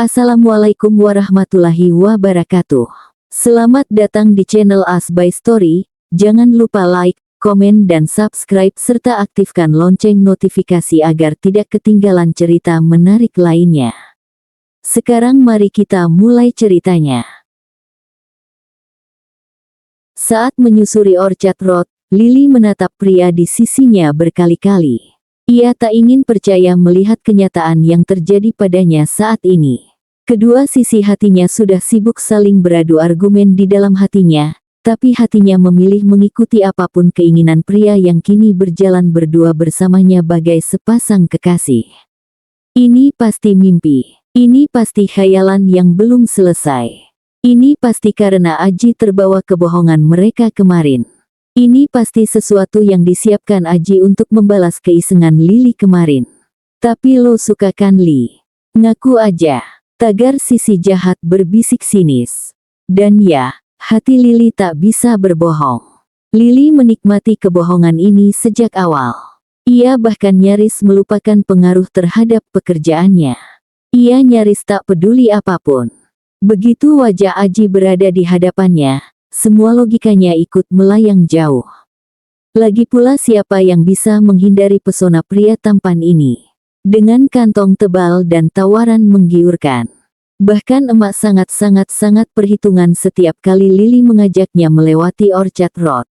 Assalamualaikum warahmatullahi wabarakatuh. Selamat datang di channel As by Story. Jangan lupa like, komen dan subscribe serta aktifkan lonceng notifikasi agar tidak ketinggalan cerita menarik lainnya. Sekarang mari kita mulai ceritanya. Saat menyusuri Orchard Road, Lily menatap pria di sisinya berkali-kali. Ia tak ingin percaya melihat kenyataan yang terjadi padanya saat ini. Kedua sisi hatinya sudah sibuk saling beradu argumen di dalam hatinya, tapi hatinya memilih mengikuti apapun keinginan pria yang kini berjalan berdua bersamanya bagai sepasang kekasih. Ini pasti mimpi. Ini pasti khayalan yang belum selesai. Ini pasti karena Aji terbawa kebohongan mereka kemarin. Ini pasti sesuatu yang disiapkan Aji untuk membalas keisengan Lily kemarin. Tapi lo suka kan Li? Ngaku aja. Tagar sisi jahat berbisik sinis. Dan ya, hati Lily tak bisa berbohong. Lily menikmati kebohongan ini sejak awal. Ia bahkan nyaris melupakan pengaruh terhadap pekerjaannya. Ia nyaris tak peduli apapun. Begitu wajah Aji berada di hadapannya, semua logikanya ikut melayang jauh. Lagi pula siapa yang bisa menghindari pesona pria tampan ini? Dengan kantong tebal dan tawaran menggiurkan. Bahkan emak sangat perhitungan setiap kali Lily mengajaknya melewati Orchard Road.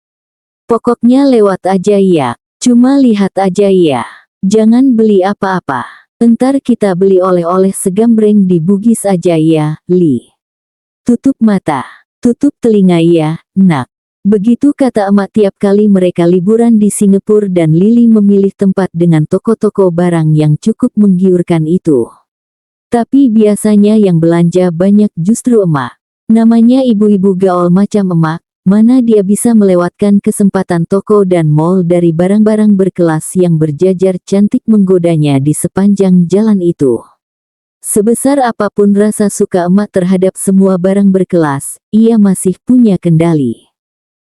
Pokoknya lewat aja ya, cuma lihat aja ya. Jangan beli apa-apa. Entar kita beli oleh-oleh segambreng di Bugis aja ya, Li. Tutup mata, tutup telinga ya, nak. Begitu kata emak tiap kali mereka liburan di Singapura dan Lily memilih tempat dengan toko-toko barang yang cukup menggiurkan itu. Tapi biasanya yang belanja banyak justru emak. Namanya ibu-ibu gaul macam emak, mana dia bisa melewatkan kesempatan toko dan mall dari barang-barang berkelas yang berjajar cantik menggodanya di sepanjang jalan itu. Sebesar apapun rasa suka emak terhadap semua barang berkelas, ia masih punya kendali.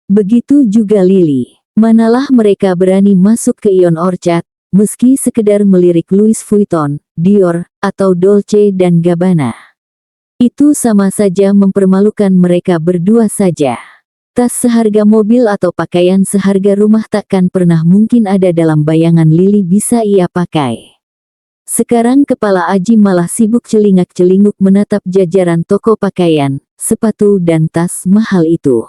Begitu juga Lily. Manalah mereka berani masuk ke Ion Orchard, meski sekedar melirik Louis Vuitton, Dior, atau Dolce dan Gabbana. Itu sama saja mempermalukan mereka berdua saja. Tas seharga mobil atau pakaian seharga rumah takkan pernah mungkin ada dalam bayangan Lily bisa ia pakai. Sekarang kepala Aji malah sibuk celingak-celinguk menatap jajaran toko pakaian, sepatu dan tas mahal itu.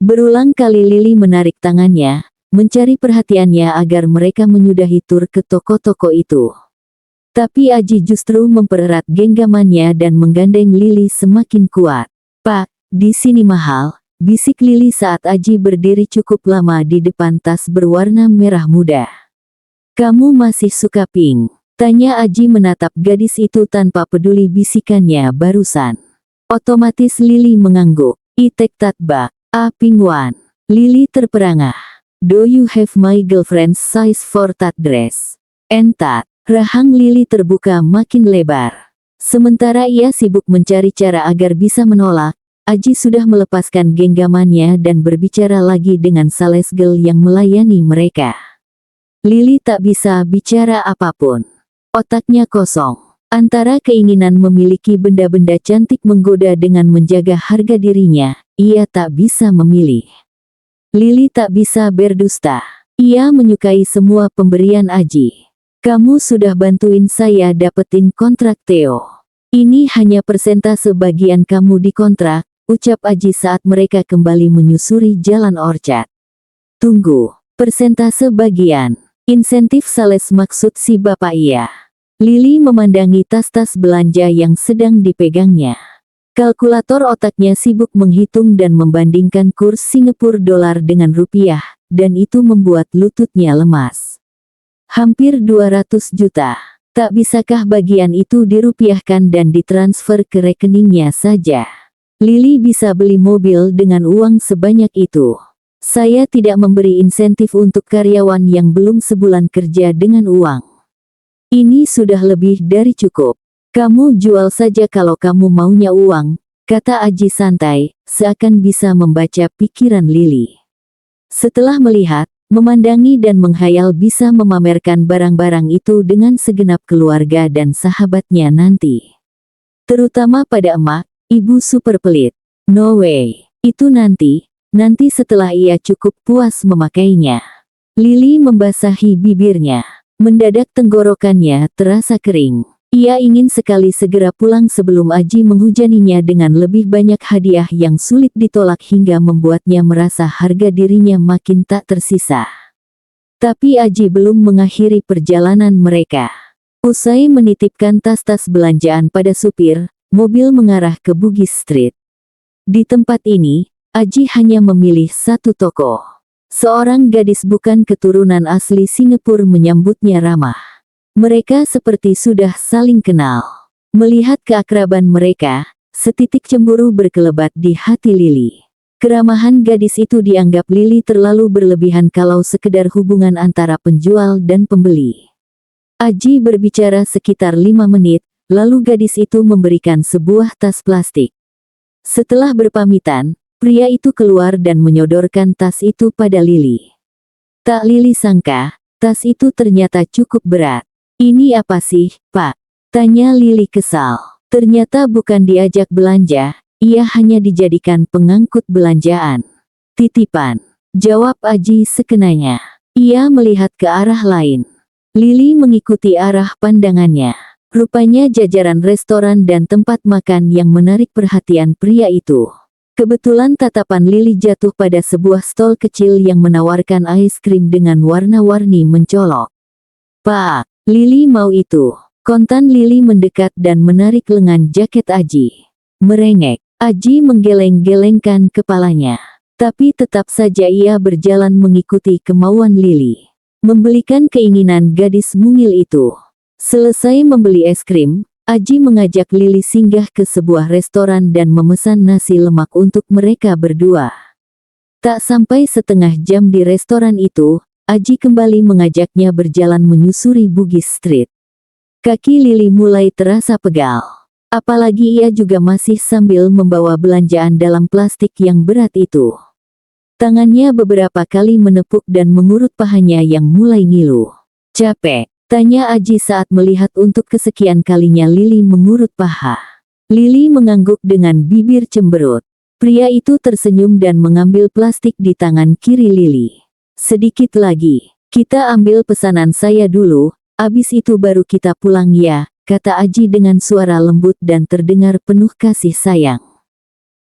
Berulang kali Lily menarik tangannya, mencari perhatiannya agar mereka menyudahi tur ke toko-toko itu. Tapi Aji justru mempererat genggamannya dan menggandeng Lily semakin kuat. "Pak, di sini mahal," bisik Lily saat Aji berdiri cukup lama di depan tas berwarna merah muda. "Kamu masih suka pink?" tanya Aji menatap gadis itu tanpa peduli bisikannya barusan. Otomatis Lily mengangguk. "Itek tat bak. A pink one." Lily terperangah. "Do you have my girlfriend's size for that dress?" "Entat." Rahang Lily terbuka makin lebar. Sementara ia sibuk mencari cara agar bisa menolak, Aji sudah melepaskan genggamannya dan berbicara lagi dengan salesgirl yang melayani mereka. Lily tak bisa bicara apapun. Otaknya kosong. Antara keinginan memiliki benda-benda cantik menggoda dengan menjaga harga dirinya, ia tak bisa memilih. Lily tak bisa berdusta. Ia menyukai semua pemberian Aji. "Kamu sudah bantuin saya dapetin kontrak Theo. Ini hanya persentase bagian kamu di kontrak," ucap Aji saat mereka kembali menyusuri jalan Orchard. "Tunggu, persentase bagian? Insentif sales maksud si bapak iya?" Lily memandangi tas-tas belanja yang sedang dipegangnya. Kalkulator otaknya sibuk menghitung dan membandingkan kurs Singapura dolar dengan rupiah, dan itu membuat lututnya lemas. Hampir 200 juta. Tak bisakah bagian itu dirupiahkan dan ditransfer ke rekeningnya saja? Lily bisa beli mobil dengan uang sebanyak itu. "Saya tidak memberi insentif untuk karyawan yang belum sebulan kerja dengan uang. Ini sudah lebih dari cukup. Kamu jual saja kalau kamu maunya uang," kata Aji santai, seakan bisa membaca pikiran Lily. Setelah melihat, memandangi dan menghayal bisa memamerkan barang-barang itu dengan segenap keluarga dan sahabatnya nanti. Terutama pada emak, ibu super pelit. No way. Itu nanti setelah ia cukup puas memakainya. Lili membasahi bibirnya. Mendadak tenggorokannya terasa kering. Ia ingin sekali segera pulang sebelum Aji menghujaninya dengan lebih banyak hadiah yang sulit ditolak hingga membuatnya merasa harga dirinya makin tak tersisa. Tapi Aji belum mengakhiri perjalanan mereka. Usai menitipkan tas-tas belanjaan pada supir, mobil mengarah ke Bugis Street. Di tempat ini, Aji hanya memilih satu toko. Seorang gadis bukan keturunan asli Singapura menyambutnya ramah. Mereka seperti sudah saling kenal. Melihat keakraban mereka, setitik cemburu berkelebat di hati Lili. Keramahan gadis itu dianggap Lili terlalu berlebihan kalau sekedar hubungan antara penjual dan pembeli. Aji berbicara sekitar 5 menit, lalu gadis itu memberikan sebuah tas plastik. Setelah berpamitan, pria itu keluar dan menyodorkan tas itu pada Lili. Tak Lili sangka, tas itu ternyata cukup berat. "Ini apa sih, Pak?" tanya Lili kesal. Ternyata bukan diajak belanja, ia hanya dijadikan pengangkut belanjaan. "Titipan," jawab Aji sekenanya. Ia melihat ke arah lain. Lili mengikuti arah pandangannya. Rupanya jajaran restoran dan tempat makan yang menarik perhatian pria itu. Kebetulan tatapan Lili jatuh pada sebuah stol kecil yang menawarkan es krim dengan warna-warni mencolok. "Pak, Lili mau itu." Kontan Lili mendekat dan menarik lengan jaket Aji. Merengek, Aji menggeleng-gelengkan kepalanya. Tapi tetap saja ia berjalan mengikuti kemauan Lili. Membelikan keinginan gadis mungil itu. Selesai membeli es krim, Aji mengajak Lili singgah ke sebuah restoran dan memesan nasi lemak untuk mereka berdua. Tak sampai setengah jam di restoran itu, Aji kembali mengajaknya berjalan menyusuri Bugis Street. Kaki Lili mulai terasa pegal. Apalagi ia juga masih sambil membawa belanjaan dalam plastik yang berat itu. Tangannya beberapa kali menepuk dan mengurut pahanya yang mulai ngilu. "Capek?" tanya Aji saat melihat untuk kesekian kalinya Lili mengurut paha. Lili mengangguk dengan bibir cemberut. Pria itu tersenyum dan mengambil plastik di tangan kiri Lili. "Sedikit lagi. Kita ambil pesanan saya dulu, abis itu baru kita pulang ya," kata Aji dengan suara lembut dan terdengar penuh kasih sayang.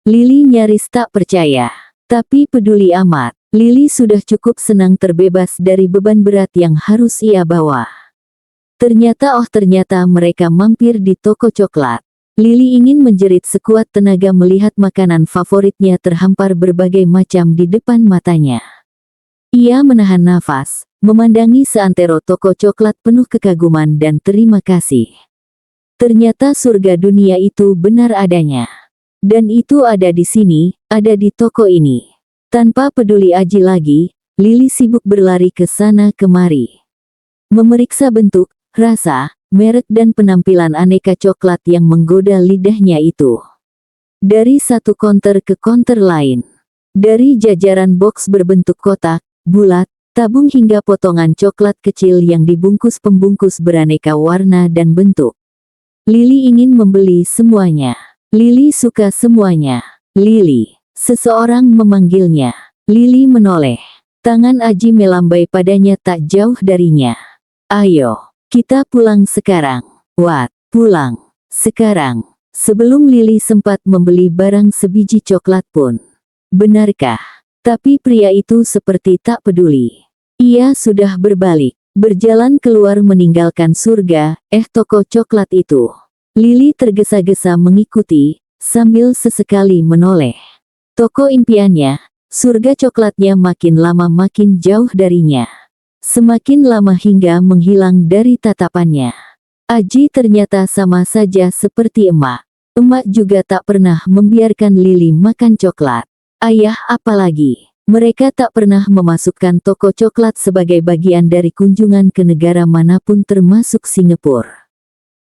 Lili nyaris tak percaya. Tapi peduli amat. Lili sudah cukup senang terbebas dari beban berat yang harus ia bawa. Ternyata mereka mampir di toko coklat. Lili ingin menjerit sekuat tenaga melihat makanan favoritnya terhampar berbagai macam di depan matanya. Ia menahan nafas, memandangi seantero toko coklat penuh kekaguman dan terima kasih. Ternyata surga dunia itu benar adanya. Dan itu ada di sini, ada di toko ini. Tanpa peduli Aji lagi, Lili sibuk berlari ke sana kemari. Memeriksa bentuk, rasa, merek dan penampilan aneka coklat yang menggoda lidahnya itu. Dari satu konter ke konter lain. Dari jajaran box berbentuk kotak, bulat, tabung hingga potongan coklat kecil yang dibungkus pembungkus beraneka warna dan bentuk. Lili ingin membeli semuanya. Lili suka semuanya. "Lili." Seseorang memanggilnya. Lili menoleh. Tangan Aji melambai padanya tak jauh darinya. "Ayo, kita pulang sekarang." "What? Pulang sekarang?" Sebelum Lili sempat membeli barang sebiji coklat pun. Benarkah? Tapi pria itu seperti tak peduli. Ia sudah berbalik, berjalan keluar meninggalkan surga, toko coklat itu. Lili tergesa-gesa mengikuti, sambil sesekali menoleh. Toko impiannya, surga coklatnya makin lama makin jauh darinya. Semakin lama hingga menghilang dari tatapannya. Aji ternyata sama saja seperti emak. Emak juga tak pernah membiarkan Lili makan coklat. Ayah apalagi. Mereka tak pernah memasukkan toko coklat sebagai bagian dari kunjungan ke negara manapun termasuk Singapura.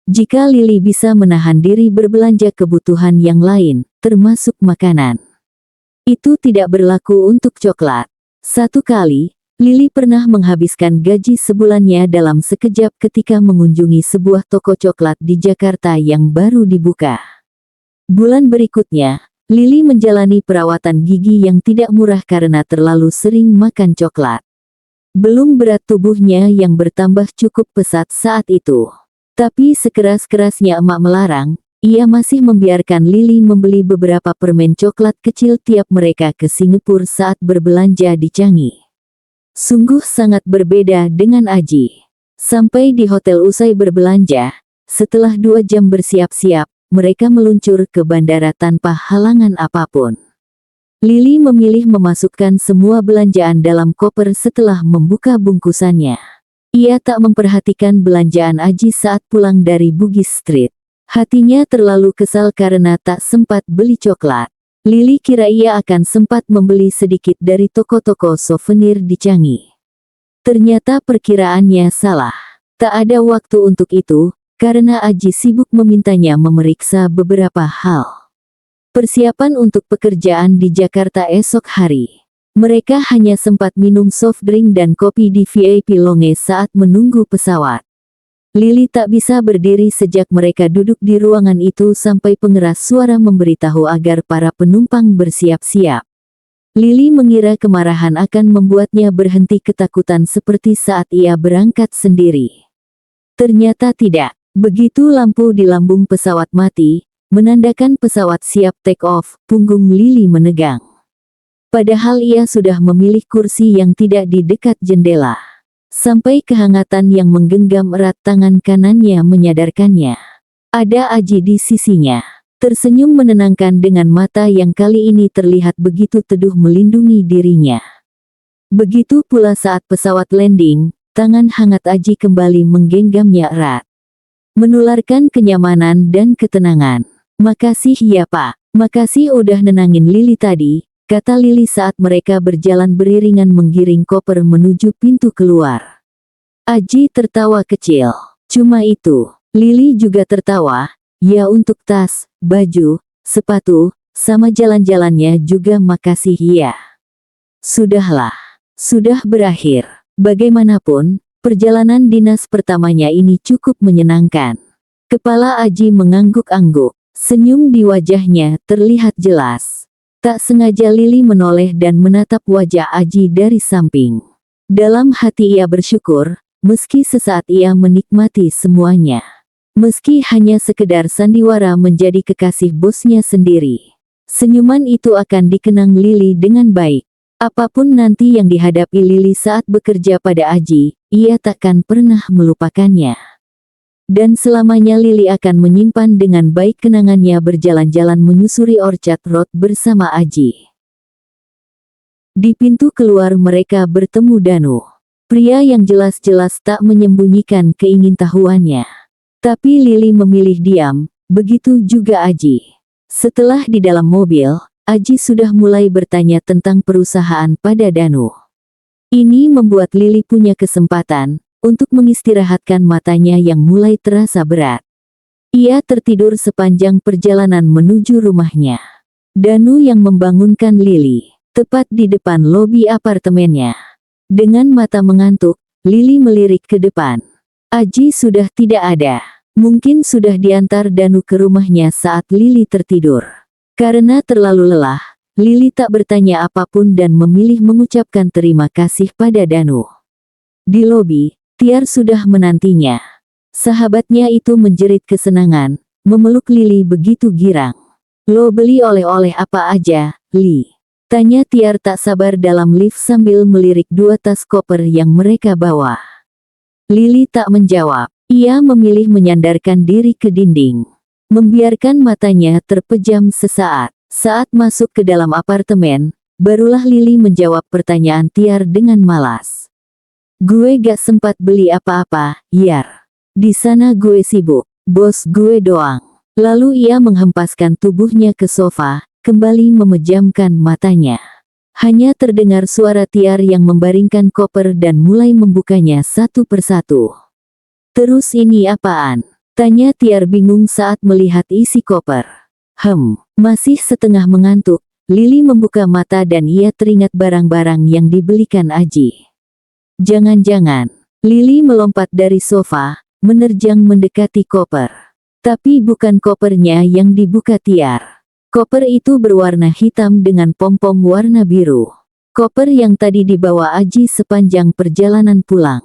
Jika Lili bisa menahan diri berbelanja kebutuhan yang lain, termasuk makanan, itu tidak berlaku untuk coklat. Satu kali, Lili pernah menghabiskan gaji sebulannya dalam sekejap ketika mengunjungi sebuah toko coklat di Jakarta yang baru dibuka. Bulan berikutnya, Lily menjalani perawatan gigi yang tidak murah karena terlalu sering makan coklat. Belum berat tubuhnya yang bertambah cukup pesat saat itu. Tapi sekeras-kerasnya emak melarang, ia masih membiarkan Lily membeli beberapa permen coklat kecil tiap mereka ke Singapura saat berbelanja di Changi. Sungguh sangat berbeda dengan Aji. Sampai di hotel usai berbelanja, setelah 2 jam bersiap-siap, mereka meluncur ke bandara tanpa halangan apapun. Lily memilih memasukkan semua belanjaan dalam koper setelah membuka bungkusannya. Ia tak memperhatikan belanjaan Aji saat pulang dari Bugis Street. Hatinya terlalu kesal karena tak sempat beli coklat. Lily kira ia akan sempat membeli sedikit dari toko-toko souvenir di Changi. Ternyata perkiraannya salah. Tak ada waktu untuk itu, karena Aji sibuk memintanya memeriksa beberapa hal. Persiapan untuk pekerjaan di Jakarta esok hari. Mereka hanya sempat minum soft drink dan kopi di VIP Lounge saat menunggu pesawat. Lily tak bisa berdiri sejak mereka duduk di ruangan itu sampai pengeras suara memberitahu agar para penumpang bersiap-siap. Lily mengira kemarahan akan membuatnya berhenti ketakutan seperti saat ia berangkat sendiri. Ternyata tidak. Begitu lampu di lambung pesawat mati, menandakan pesawat siap take off, punggung Lily menegang. Padahal ia sudah memilih kursi yang tidak di dekat jendela. Sampai kehangatan yang menggenggam erat tangan kanannya menyadarkannya. Ada Aji di sisinya. Tersenyum menenangkan dengan mata yang kali ini terlihat begitu teduh melindungi dirinya. Begitu pula saat pesawat landing, tangan hangat Aji kembali menggenggamnya erat. Menularkan kenyamanan dan ketenangan. "Makasih ya Pak, makasih udah nenangin Lily tadi," kata Lily saat mereka berjalan beriringan menggiring koper menuju pintu keluar. Aji tertawa kecil. "Cuma itu." Lily juga tertawa. "Ya untuk tas, baju, sepatu, sama jalan-jalannya juga makasih ya." Sudahlah. Sudah berakhir. Bagaimanapun, perjalanan dinas pertamanya ini cukup menyenangkan. Kepala Aji mengangguk-angguk. Senyum di wajahnya terlihat jelas. Tak sengaja Lily menoleh dan menatap wajah Aji dari samping. Dalam hati ia bersyukur, meski sesaat ia menikmati semuanya. Meski hanya sekedar sandiwara menjadi kekasih bosnya sendiri. Senyuman itu akan dikenang Lily dengan baik. Apapun nanti yang dihadapi Lily saat bekerja pada Aji, ia takkan pernah melupakannya. Dan selamanya Lily akan menyimpan dengan baik kenangannya berjalan-jalan menyusuri Orchard Road bersama Aji. Di pintu keluar mereka bertemu Danu. Pria yang jelas-jelas tak menyembunyikan keingintahuannya. Tapi Lily memilih diam, begitu juga Aji. Setelah di dalam mobil, Aji sudah mulai bertanya tentang perusahaan pada Danu. Ini membuat Lily punya kesempatan untuk mengistirahatkan matanya yang mulai terasa berat. Ia tertidur sepanjang perjalanan menuju rumahnya. Danu yang membangunkan Lily, tepat di depan lobi apartemennya. Dengan mata mengantuk, Lily melirik ke depan. Aji sudah tidak ada. Mungkin sudah diantar Danu ke rumahnya saat Lily tertidur. Karena terlalu lelah, Lily tak bertanya apapun dan memilih mengucapkan terima kasih pada Danu. Di lobi, Tiar sudah menantinya. Sahabatnya itu menjerit kesenangan, memeluk Lily begitu girang. "Lo beli oleh-oleh apa aja, Li?" tanya Tiar tak sabar dalam lift sambil melirik 2 tas koper yang mereka bawa. Lily tak menjawab. Ia memilih menyandarkan diri ke dinding. Membiarkan matanya terpejam sesaat. Saat masuk ke dalam apartemen, barulah Lily menjawab pertanyaan Tiar dengan malas. "Gue gak sempat beli apa-apa, Yar. Di sana gue sibuk, bos gue doang." Lalu ia menghempaskan tubuhnya ke sofa, kembali memejamkan matanya. Hanya terdengar suara Tiar yang membaringkan koper dan mulai membukanya satu persatu. "Terus ini apaan?" tanya Tiar bingung saat melihat isi koper. Masih setengah mengantuk, Lily membuka mata dan ia teringat barang-barang yang dibelikan Aji. Jangan-jangan, Lily melompat dari sofa, menerjang mendekati koper. Tapi bukan kopernya yang dibuka Tiar. Koper itu berwarna hitam dengan pom-pom warna biru. Koper yang tadi dibawa Aji sepanjang perjalanan pulang.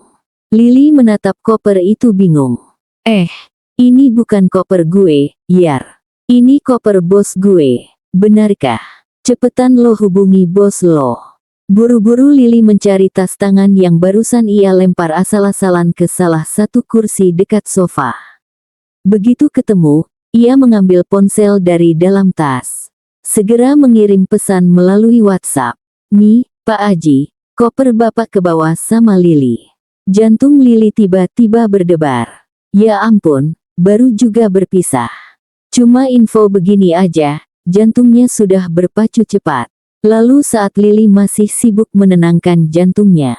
Lili menatap koper itu bingung. Ini bukan koper gue, Yar. Ini koper bos gue. Benarkah? Cepetan lo hubungi bos lo. Buru-buru Lili mencari tas tangan yang barusan ia lempar asal-asalan ke salah satu kursi dekat sofa. Begitu ketemu, ia mengambil ponsel dari dalam tas. Segera mengirim pesan melalui WhatsApp. "Nih, Pak Aji, koper Bapak ke bawah sama Lili." Jantung Lili tiba-tiba berdebar. Ya ampun, baru juga berpisah. Cuma info begini aja, jantungnya sudah berpacu cepat. Lalu saat Lili masih sibuk menenangkan jantungnya,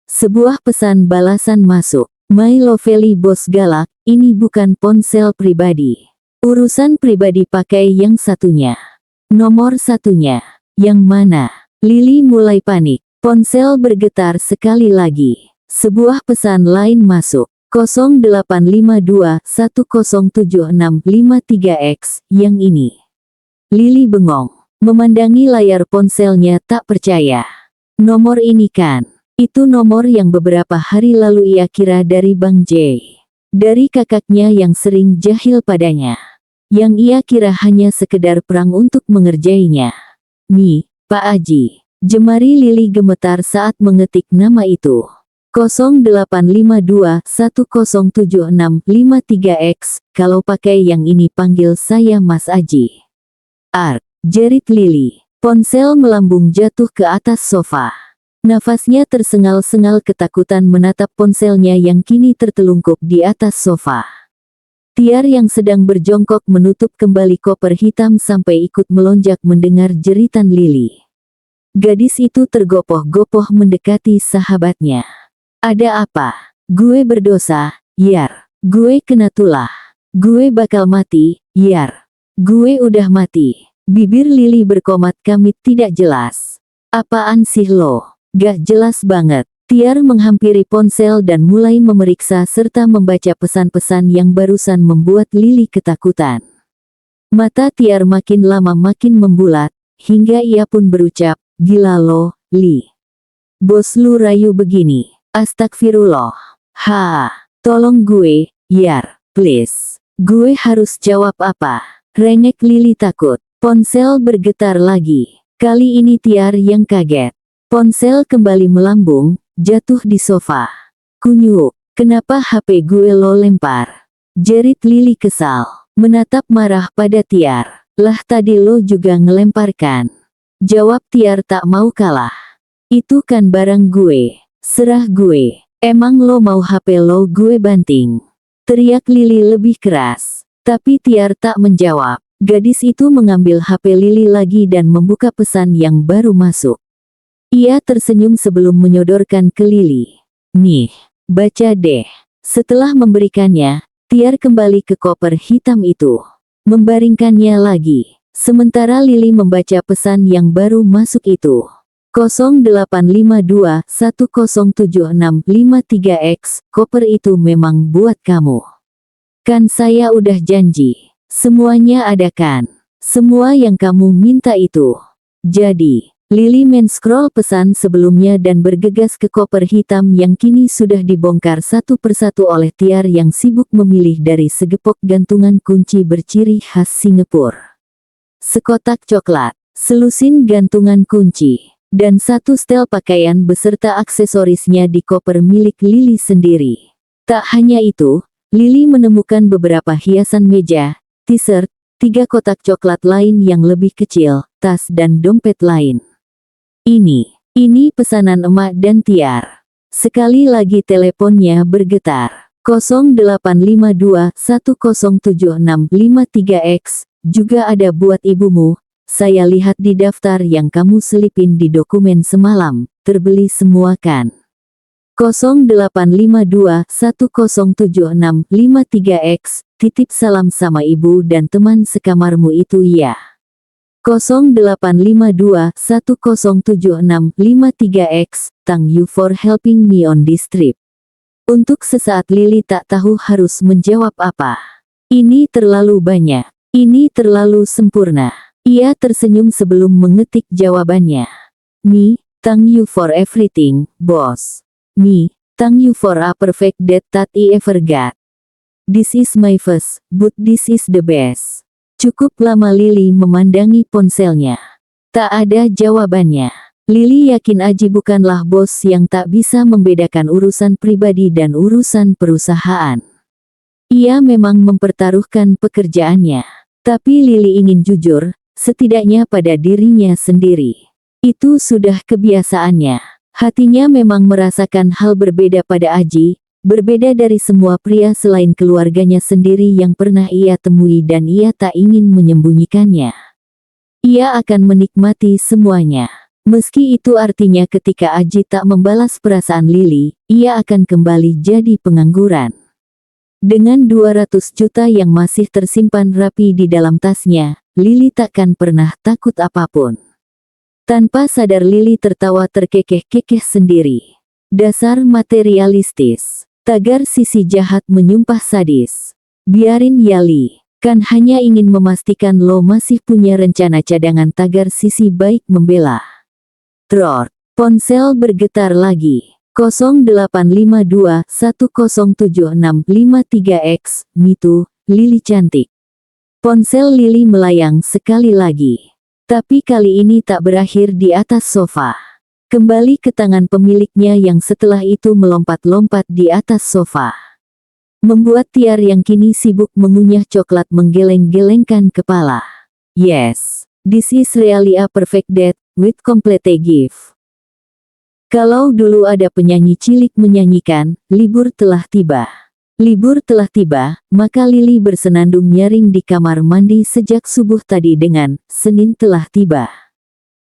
sebuah pesan balasan masuk. "My lovely bos galak, ini bukan ponsel pribadi. Urusan pribadi pakai yang satunya. Nomor satunya." "Yang mana?" Lili mulai panik. Ponsel bergetar sekali lagi. Sebuah pesan lain masuk. 0852107653X, yang ini. Lili bengong. Memandangi layar ponselnya tak percaya. Nomor ini kan. Itu nomor yang beberapa hari lalu ia kira dari Bang J. Dari kakaknya yang sering jahil padanya. Yang ia kira hanya sekedar perang untuk mengerjainya. "Nih, Pak Aji." Jemari Lili gemetar saat mengetik nama itu. 0852107653X, "Kalau pakai yang ini panggil saya Mas Aji." Jerit Lili. Ponsel melambung jatuh ke atas sofa. Nafasnya tersengal-sengal ketakutan menatap ponselnya yang kini tertelungkup di atas sofa. Tiar yang sedang berjongkok menutup kembali koper hitam sampai ikut melonjak mendengar jeritan Lili. Gadis itu tergopoh-gopoh mendekati sahabatnya. "Ada apa? Gue berdosa, Yar. Gue kena tulah. Gue bakal mati, Yar. Gue udah mati." Bibir Lili berkomat kamit tidak jelas. "Apaan sih lo? Gak jelas banget." Tiar menghampiri ponsel dan mulai memeriksa serta membaca pesan-pesan yang barusan membuat Lili ketakutan. Mata Tiar makin lama makin membulat, hingga ia pun berucap, "Gila lo, Li. Bos lu rayu begini. Astagfirullah. Tolong gue, Yar, please. Gue harus jawab apa?" Rengek Lili takut. Ponsel bergetar lagi. Kali ini Tiar yang kaget. Ponsel kembali melambung, jatuh di sofa. "Kunyuk, kenapa HP gue lo lempar?" Jerit Lili kesal. Menatap marah pada Tiar. "Lah tadi lo juga ngelemparkan." Jawab Tiar tak mau kalah. "Itu kan barang gue. Serah gue. Emang lo mau HP lo gue banting?" Teriak Lili lebih keras. Tapi Tiar tak menjawab. Gadis itu mengambil HP Lili lagi dan membuka pesan yang baru masuk. Ia tersenyum sebelum menyodorkan ke Lili. "Nih, baca deh." Setelah memberikannya, Tiar kembali ke koper hitam itu. Membaringkannya lagi. Sementara Lili membaca pesan yang baru masuk itu. 0852107653X, "Koper itu memang buat kamu. Kan saya udah janji. Semuanya ada kan? Semua yang kamu minta itu." Jadi, Lili men-scroll pesan sebelumnya dan bergegas ke koper hitam yang kini sudah dibongkar satu persatu oleh Tiar yang sibuk memilih dari segepok gantungan kunci berciri khas Singapura. Sekotak coklat, selusin gantungan kunci, dan satu setel pakaian beserta aksesorisnya di koper milik Lili sendiri. Tak hanya itu, Lili menemukan beberapa hiasan meja, t-shirt, 3 kotak coklat lain yang lebih kecil, tas dan dompet lain. Ini pesanan emak dan Tiar. Sekali lagi teleponnya bergetar. 0852107653X, "Juga ada buat ibumu. Saya lihat di daftar yang kamu selipin di dokumen semalam, terbeli semua kan?" 0852107653X, "Titip salam sama ibu dan teman sekamarmu itu ya." 0852107653X, "Thank you for helping me on this trip." Untuk sesaat Lili tak tahu harus menjawab apa. Ini terlalu banyak. Ini terlalu sempurna. Ia tersenyum sebelum mengetik jawabannya. Me, thank you for everything, boss. Me, thank you for a perfect date that I ever got. This is my first, but this is the best. Cukup lama Lily memandangi ponselnya. Tak ada jawabannya. Lily yakin Aji bukanlah bos yang tak bisa membedakan urusan pribadi dan urusan perusahaan. Ia memang mempertaruhkan pekerjaannya. Tapi Lily ingin jujur, setidaknya pada dirinya sendiri. Itu sudah kebiasaannya. Hatinya memang merasakan hal berbeda pada Aji, berbeda dari semua pria selain keluarganya sendiri yang pernah ia temui dan ia tak ingin menyembunyikannya. Ia akan menikmati semuanya. Meski itu artinya ketika Aji tak membalas perasaan Lily, ia akan kembali jadi pengangguran. Dengan 200 juta yang masih tersimpan rapi di dalam tasnya, Lily takkan pernah takut apapun. Tanpa sadar Lily tertawa terkekeh-kekeh sendiri. Dasar materialistis. Tagar sisi jahat menyumpah sadis. Biarin ya Li, kan hanya ingin memastikan lo masih punya rencana cadangan, tagar sisi baik membela. Trot. Ponsel bergetar lagi. 0852107653X, Mitu, Lily cantik. Ponsel Lily melayang sekali lagi. Tapi kali ini tak berakhir di atas sofa. Kembali ke tangan pemiliknya yang setelah itu melompat-lompat di atas sofa. Membuat Tiar yang kini sibuk mengunyah coklat menggeleng-gelengkan kepala. Yes, this is really a perfect date, with complete gift. Kalau dulu ada penyanyi cilik menyanyikan, libur telah tiba. Libur telah tiba, maka Lily bersenandung nyaring di kamar mandi sejak subuh tadi dengan, Senin telah tiba.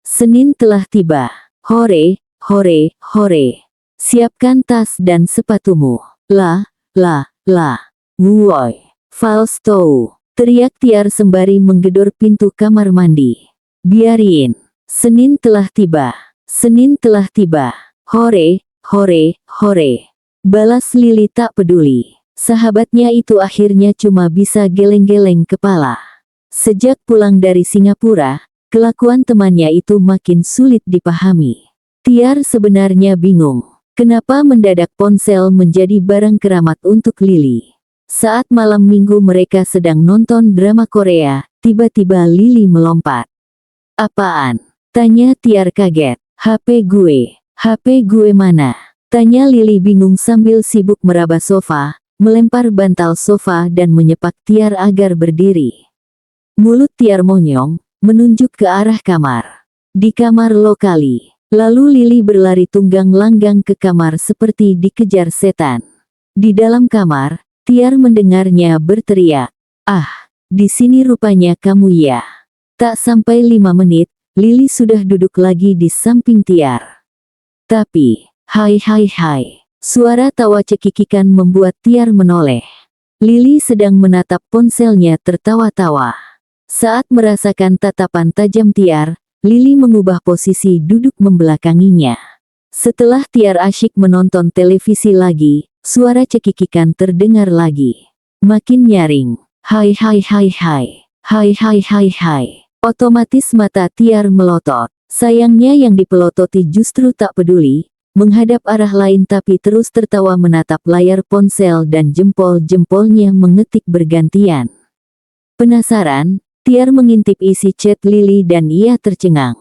Senin telah tiba. Hore, hore, hore. Siapkan tas dan sepatumu. La. Woi. Falsto. Teriak Tiar sembari menggedor pintu kamar mandi. Biarin. Senin telah tiba. Senin telah tiba. Hore, hore, hore. Balas Lily tak peduli. Sahabatnya itu akhirnya cuma bisa geleng-geleng kepala. Sejak pulang dari Singapura, kelakuan temannya itu makin sulit dipahami. Tiar sebenarnya bingung. Kenapa mendadak ponsel menjadi barang keramat untuk Lily? Saat malam minggu mereka sedang nonton drama Korea, tiba-tiba Lily melompat. Apaan? Tanya Tiar kaget. HP gue. HP gue mana? Tanya Lily bingung sambil sibuk meraba sofa, melempar bantal sofa dan menyepak Tiar agar berdiri. Mulut Tiar monyong, menunjuk ke arah kamar. Di kamar lo kali. Lalu Lily berlari tunggang langgang ke kamar seperti dikejar setan. Di dalam kamar, Tiar mendengarnya berteriak. Ah, di sini rupanya kamu ya. Tak sampai 5 menit, Lily sudah duduk lagi di samping Tiar. Tapi, hai. Suara tawa cekikikan membuat Tiar menoleh. Lily sedang menatap ponselnya tertawa-tawa. Saat merasakan tatapan tajam Tiar, Lily mengubah posisi duduk membelakanginya. Setelah Tiar asyik menonton televisi lagi, suara cekikikan terdengar lagi. Makin nyaring. Hai. Otomatis mata Tiar melotot. Sayangnya yang dipelototi justru tak peduli, menghadap arah lain tapi terus tertawa menatap layar ponsel dan jempol-jempolnya mengetik bergantian. Penasaran, Tiar mengintip isi chat Lily dan ia tercengang.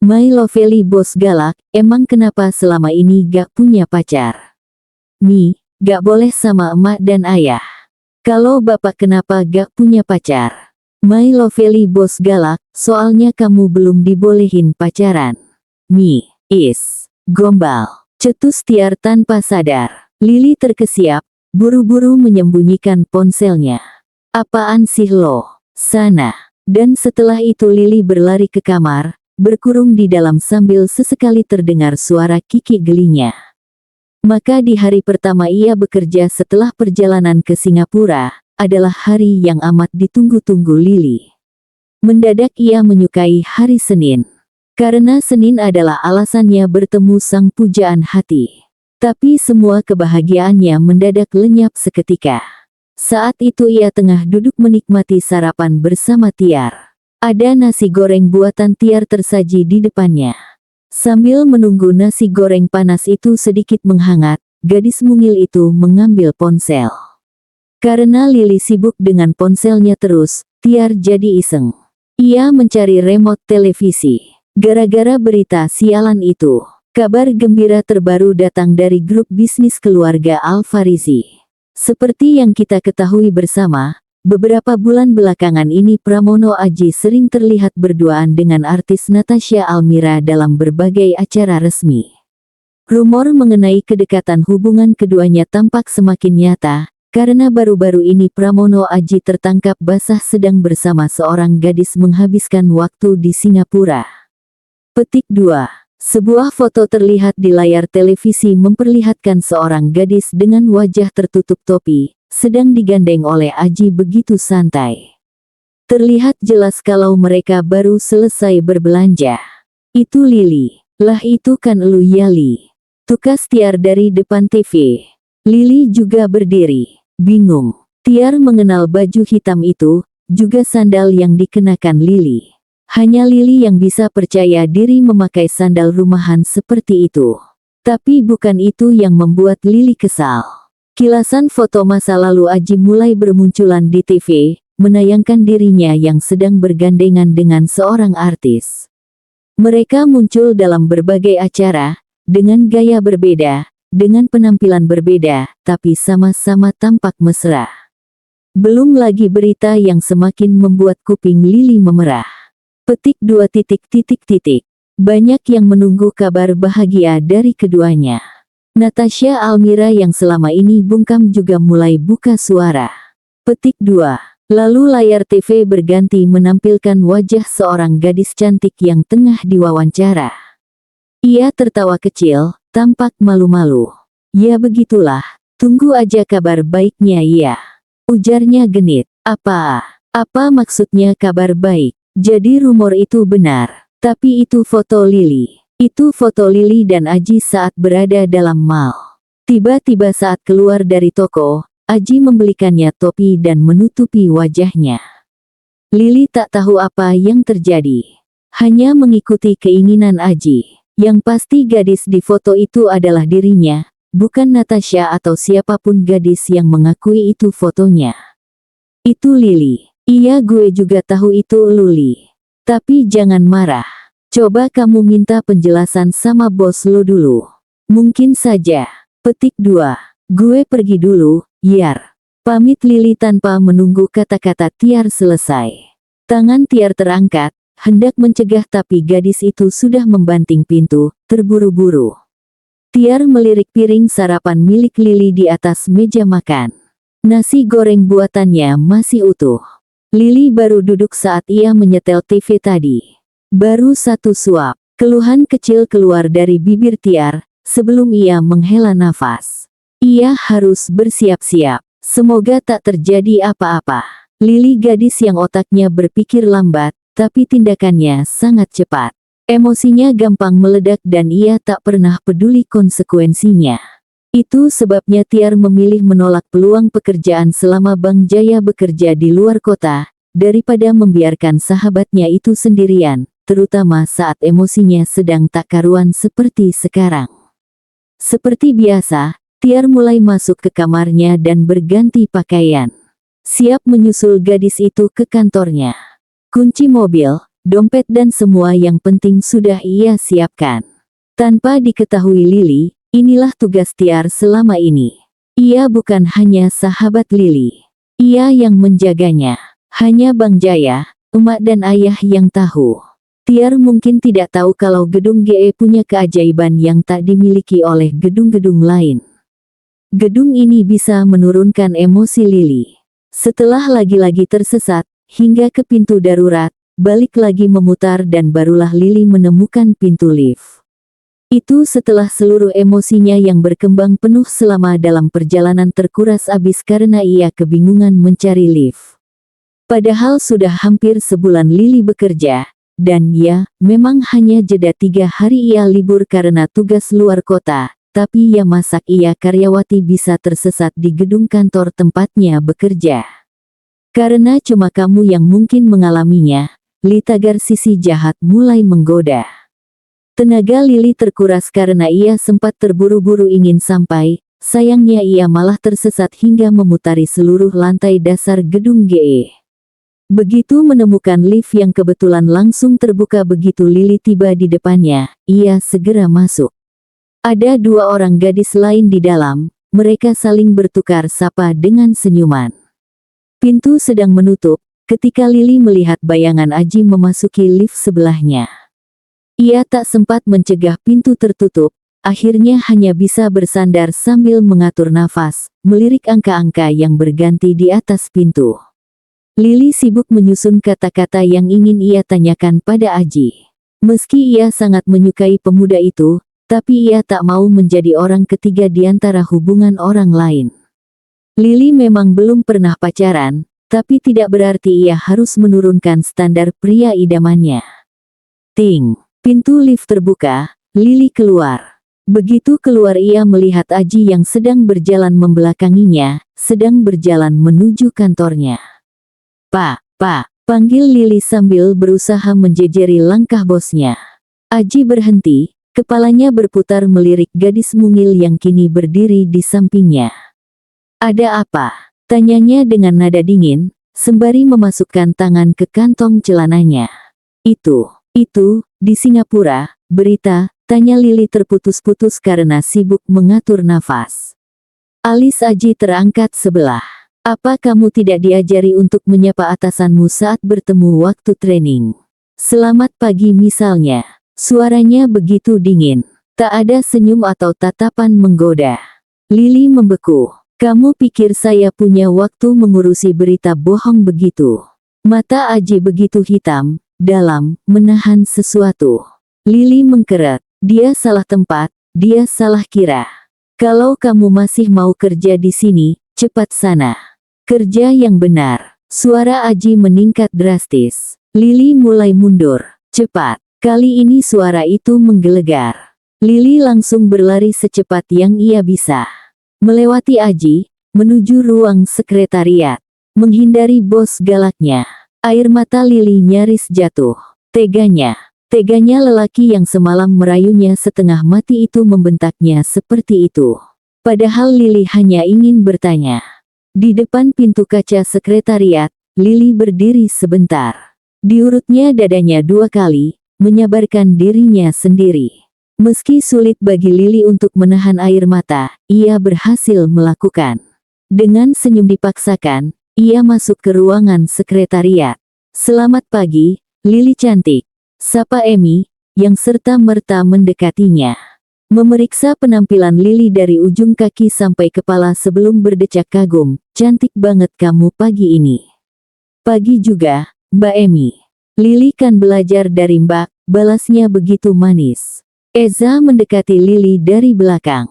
My lovely bos galak, emang kenapa selama ini gak punya pacar? Mi, gak boleh sama emak dan ayah. Kalau bapak kenapa gak punya pacar? My lovely bos galak, soalnya kamu belum dibolehin pacaran. Mi, is, gombal. Cetus Tiar tanpa sadar. Lily terkesiap, buru-buru menyembunyikan ponselnya. Apaan sih lo? Sana. Dan setelah itu Lily berlari ke kamar, berkurung di dalam sambil sesekali terdengar suara kiki gelinya. Maka di hari pertama ia bekerja setelah perjalanan ke Singapura, adalah hari yang amat ditunggu-tunggu Lily. Mendadak ia menyukai hari Senin. Karena Senin adalah alasannya bertemu sang pujaan hati. Tapi semua kebahagiaannya mendadak lenyap seketika. Saat itu ia tengah duduk menikmati sarapan bersama Tiar. Ada nasi goreng buatan Tiar tersaji di depannya. Sambil menunggu nasi goreng panas itu sedikit menghangat, gadis mungil itu mengambil ponsel. Karena Lili sibuk dengan ponselnya terus, Tiar jadi iseng. Ia mencari remote televisi. Gara-gara berita sialan itu, kabar gembira terbaru datang dari grup bisnis keluarga Al-Farizi. Seperti yang kita ketahui bersama, beberapa bulan belakangan ini Pramono Aji sering terlihat berduaan dengan artis Natasha Almira dalam berbagai acara resmi. Rumor mengenai kedekatan hubungan keduanya tampak semakin nyata, karena baru-baru ini Pramono Aji tertangkap basah sedang bersama seorang gadis menghabiskan waktu di Singapura. Petik 2. Sebuah foto terlihat di layar televisi memperlihatkan seorang gadis dengan wajah tertutup topi, sedang digandeng oleh Aji begitu santai. Terlihat jelas kalau mereka baru selesai berbelanja. Itu Lili. Lah itu kan elu ya Li. Tukas Tiar dari depan TV. Lili juga berdiri. Bingung. Tiar mengenal baju hitam itu, juga sandal yang dikenakan Lili. Hanya Lili yang bisa percaya diri memakai sandal rumahan seperti itu. Tapi bukan itu yang membuat Lili kesal. Kilasan foto masa lalu Aji mulai bermunculan di TV, menayangkan dirinya yang sedang bergandengan dengan seorang artis. Mereka muncul dalam berbagai acara, dengan gaya berbeda, dengan penampilan berbeda, tapi sama-sama tampak mesra. Belum lagi berita yang semakin membuat kuping Lili memerah. Petik 2. Banyak yang menunggu kabar bahagia dari keduanya. Natasha Almira yang selama ini bungkam juga mulai buka suara. Petik 2. Lalu layar TV berganti menampilkan wajah seorang gadis cantik yang tengah diwawancara. Ia tertawa kecil, tampak malu-malu. Ya begitulah, tunggu aja kabar baiknya ya. Ujarnya genit. Apa maksudnya kabar baik? Jadi rumor itu benar. Tapi itu foto Lili. Itu foto Lili dan Aji saat berada dalam mall. Tiba-tiba saat keluar dari toko, Aji membelikannya topi dan menutupi wajahnya. Lili tak tahu apa yang terjadi. Hanya mengikuti keinginan Aji. Yang pasti gadis di foto itu adalah dirinya, bukan Natasha atau siapapun gadis yang mengakui itu fotonya. Itu Lili. Iya gue juga tahu itu Luli. Tapi jangan marah. Coba kamu minta penjelasan sama bos lo dulu. Mungkin saja. Petik 2. Gue pergi dulu, Yar. Pamit Lili tanpa menunggu kata-kata Tiar selesai. Tangan Tiar terangkat, hendak mencegah tapi gadis itu sudah membanting pintu, terburu-buru. Tiar melirik piring sarapan milik Lili di atas meja makan. Nasi goreng buatannya masih utuh. Lili baru duduk saat ia menyetel TV tadi. Baru satu suap. Keluhan kecil keluar dari bibir Tiar, sebelum ia menghela nafas. Ia harus bersiap-siap. Semoga tak terjadi apa-apa. Lili gadis yang otaknya berpikir lambat, tapi tindakannya sangat cepat. Emosinya gampang meledak dan ia tak pernah peduli konsekuensinya. Itu sebabnya Tiar memilih menolak peluang pekerjaan selama Bang Jaya bekerja di luar kota, daripada membiarkan sahabatnya itu sendirian, terutama saat emosinya sedang tak karuan seperti sekarang. Seperti biasa, Tiar mulai masuk ke kamarnya dan berganti pakaian. Siap menyusul gadis itu ke kantornya. Kunci mobil, dompet dan semua yang penting sudah ia siapkan. Tanpa diketahui Lili, inilah tugas Tiar selama ini. Ia bukan hanya sahabat Lili. Ia yang menjaganya. Hanya Bang Jaya, emak dan ayah yang tahu. Tiar mungkin tidak tahu kalau gedung GE punya keajaiban yang tak dimiliki oleh gedung-gedung lain. Gedung ini bisa menurunkan emosi Lili. Setelah lagi-lagi tersesat, hingga ke pintu darurat, balik lagi memutar dan barulah Lili menemukan pintu lift. Itu setelah seluruh emosinya yang berkembang penuh selama dalam perjalanan terkuras habis karena ia kebingungan mencari lift. Padahal sudah hampir sebulan Lili bekerja, dan ya, memang hanya jeda 3 hari ia libur karena tugas luar kota, tapi ya masak ia karyawati bisa tersesat di gedung kantor tempatnya bekerja. Karena cuma kamu yang mungkin mengalaminya, Li tagar sisi jahat mulai menggoda. Tenaga Lili terkuras karena ia sempat terburu-buru ingin sampai, sayangnya ia malah tersesat hingga memutari seluruh lantai dasar gedung GE. Begitu menemukan lift yang kebetulan langsung terbuka begitu Lili tiba di depannya, ia segera masuk. Ada dua orang gadis lain di dalam, mereka saling bertukar sapa dengan senyuman. Pintu sedang menutup, ketika Lili melihat bayangan Aji memasuki lift sebelahnya. Ia tak sempat mencegah pintu tertutup, akhirnya hanya bisa bersandar sambil mengatur nafas, melirik angka-angka yang berganti di atas pintu. Lili sibuk menyusun kata-kata yang ingin ia tanyakan pada Aji. Meski ia sangat menyukai pemuda itu, tapi ia tak mau menjadi orang ketiga di antara hubungan orang lain. Lili memang belum pernah pacaran, tapi tidak berarti ia harus menurunkan standar pria idamannya. Ting! Pintu lift terbuka, Lili keluar. Begitu keluar ia melihat Aji yang sedang berjalan membelakanginya, sedang berjalan menuju kantornya. Pak, panggil Lili sambil berusaha menjejeri langkah bosnya. Aji berhenti, kepalanya berputar melirik gadis mungil yang kini berdiri di sampingnya. Ada apa? Tanyanya dengan nada dingin, sembari memasukkan tangan ke kantong celananya. Itu, di Singapura, berita, tanya Lili terputus-putus karena sibuk mengatur nafas. Alis Aji terangkat sebelah. Apa kamu tidak diajari untuk menyapa atasanmu saat bertemu waktu training? Selamat pagi misalnya. Suaranya begitu dingin. Tak ada senyum atau tatapan menggoda. Lili membeku. Kamu pikir saya punya waktu mengurusi berita bohong begitu? Mata Aji begitu hitam, dalam, menahan sesuatu. Lili mengkeret. Dia salah tempat, dia salah kira. Kalau kamu masih mau kerja di sini, cepat sana. Kerja yang benar. Suara Aji meningkat drastis. Lili mulai mundur. Cepat. Kali ini suara itu menggelegar. Lili langsung berlari secepat yang ia bisa. Melewati Aji, menuju ruang sekretariat. Menghindari bos galaknya. Air mata Lili nyaris jatuh. Teganya lelaki yang semalam merayunya setengah mati itu membentaknya seperti itu. Padahal Lili hanya ingin bertanya. Di depan pintu kaca sekretariat, Lili berdiri sebentar. Diurutnya dadanya 2 kali, menyabarkan dirinya sendiri. Meski sulit bagi Lili untuk menahan air mata, ia berhasil melakukan. Dengan senyum dipaksakan, ia masuk ke ruangan sekretariat. Selamat pagi, Lili cantik. Sapa Emi, yang serta-merta mendekatinya. Memeriksa penampilan Lili dari ujung kaki sampai kepala sebelum berdecak kagum. Cantik banget kamu pagi ini. Pagi juga, Mbak Emi. Lili kan belajar dari Mbak, balasnya begitu manis. Eza mendekati Lili dari belakang.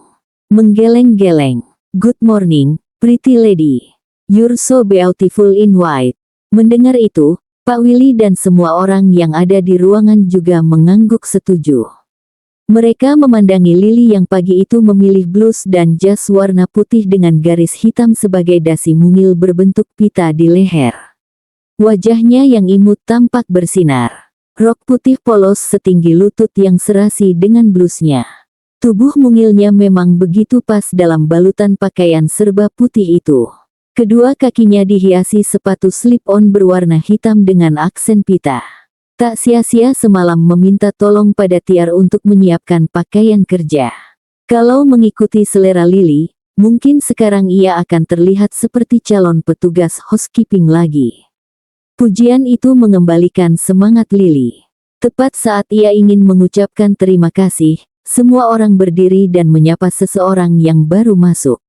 Menggeleng-geleng. Good morning, pretty lady. You're so beautiful in white. Mendengar itu, Pak Willy dan semua orang yang ada di ruangan juga mengangguk setuju. Mereka memandangi Lili yang pagi itu memilih blus dan jas warna putih dengan garis hitam sebagai dasi mungil berbentuk pita di leher. Wajahnya yang imut tampak bersinar. Rok putih polos setinggi lutut yang serasi dengan blusnya. Tubuh mungilnya memang begitu pas dalam balutan pakaian serba putih itu. Kedua kakinya dihiasi sepatu slip-on berwarna hitam dengan aksen pita. Tak sia-sia semalam meminta tolong pada Tiar untuk menyiapkan pakaian kerja. Kalau mengikuti selera Lili, mungkin sekarang ia akan terlihat seperti calon petugas housekeeping lagi. Pujian itu mengembalikan semangat Lili. Tepat saat ia ingin mengucapkan terima kasih, semua orang berdiri dan menyapa seseorang yang baru masuk.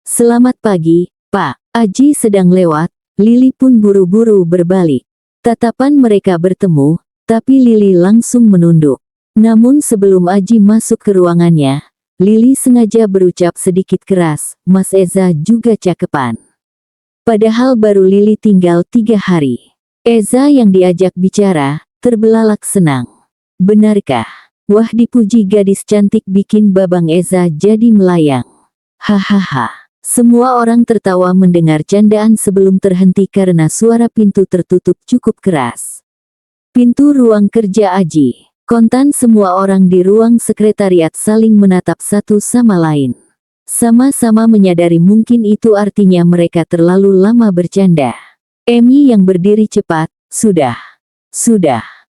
Selamat pagi, Pak. Aji sedang lewat, Lili pun buru-buru berbalik. Tatapan mereka bertemu, tapi Lili langsung menunduk. Namun sebelum Aji masuk ke ruangannya, Lili sengaja berucap sedikit keras, Mas Eza juga cakepan. Padahal baru Lili tinggal 3 hari. Eza yang diajak bicara, terbelalak senang. Benarkah? Wah, dipuji gadis cantik bikin Babang Eza jadi melayang. Hahaha. Semua orang tertawa mendengar candaan sebelum terhenti karena suara pintu tertutup cukup keras. Pintu ruang kerja Aji. Kontan semua orang di ruang sekretariat saling menatap satu sama lain. Sama-sama menyadari mungkin itu artinya mereka terlalu lama bercanda. Emi yang berdiri cepat, sudah,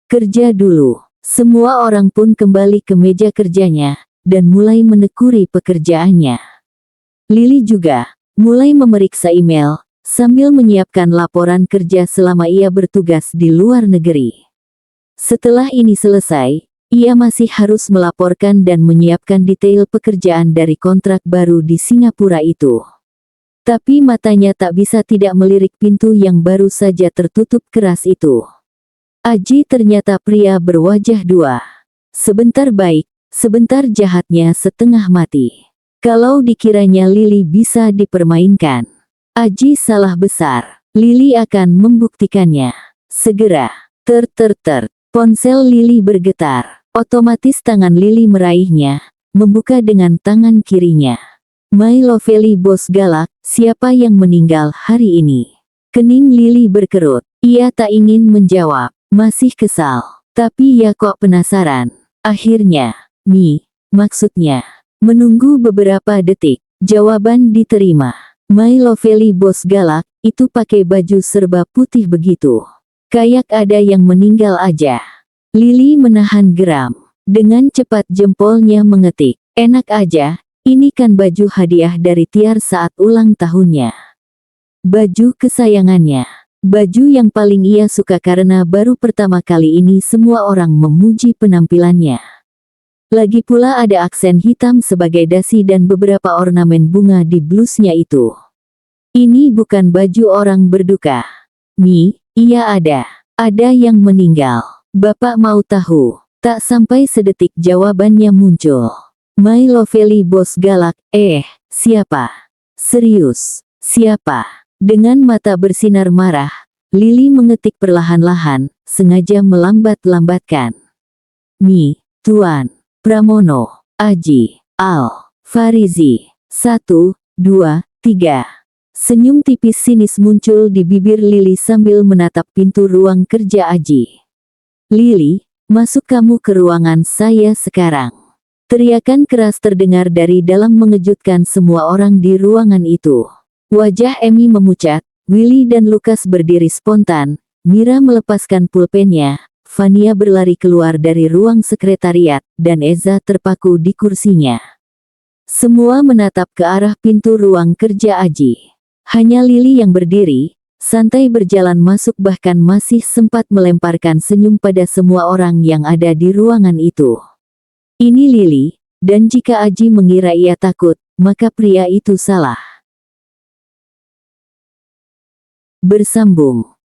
kerja dulu. Semua orang pun kembali ke meja kerjanya, dan mulai menekuni pekerjaannya. Lily juga mulai memeriksa email, sambil menyiapkan laporan kerja selama ia bertugas di luar negeri. Setelah ini selesai, ia masih harus melaporkan dan menyiapkan detail pekerjaan dari kontrak baru di Singapura itu. Tapi matanya tak bisa tidak melirik pintu yang baru saja tertutup keras itu. Aji ternyata pria berwajah dua. Sebentar baik, sebentar jahatnya setengah mati. Kalau dikiranya Lily bisa dipermainkan, Aji salah besar. Lily akan membuktikannya. Segera, ponsel Lily bergetar. Otomatis tangan Lily meraihnya, membuka dengan tangan kirinya. My lovely bos galak, siapa yang meninggal hari ini? Kening Lily berkerut. Ia tak ingin menjawab. Masih kesal, tapi ya kok penasaran. Akhirnya, maksudnya, menunggu beberapa detik, jawaban diterima. My lovely bos galak, itu pakai baju serba putih begitu. Kayak ada yang meninggal aja. Lily menahan geram. Dengan cepat jempolnya mengetik. Enak aja, ini kan baju hadiah dari Tiar saat ulang tahunnya. Baju kesayangannya. Baju yang paling ia suka karena baru pertama kali ini semua orang memuji penampilannya. Lagi pula ada aksen hitam sebagai dasi dan beberapa ornamen bunga di blusnya itu. Ini bukan baju orang berduka. Iya ada yang meninggal. Bapak mau tahu? Tak sampai sedetik jawabannya muncul. My lovely bos galak, siapa? Serius, siapa? Dengan mata bersinar marah, Lily mengetik perlahan-lahan, sengaja melambat-lambatkan. Tuan Pramono, Aji, Al, Farizi. 1, 2, 3. Senyum tipis sinis muncul di bibir Lily sambil menatap pintu ruang kerja Aji. Lily, masuk kamu ke ruangan saya sekarang. Teriakan keras terdengar dari dalam mengejutkan semua orang di ruangan itu. Wajah Emi memucat, Willy dan Lukas berdiri spontan, Mira melepaskan pulpennya, Vania berlari keluar dari ruang sekretariat, dan Eza terpaku di kursinya. Semua menatap ke arah pintu ruang kerja Aji. Hanya Lily yang berdiri, santai berjalan masuk bahkan masih sempat melemparkan senyum pada semua orang yang ada di ruangan itu. Ini Lily, dan jika Aji mengira ia takut, maka pria itu salah. Bersambung.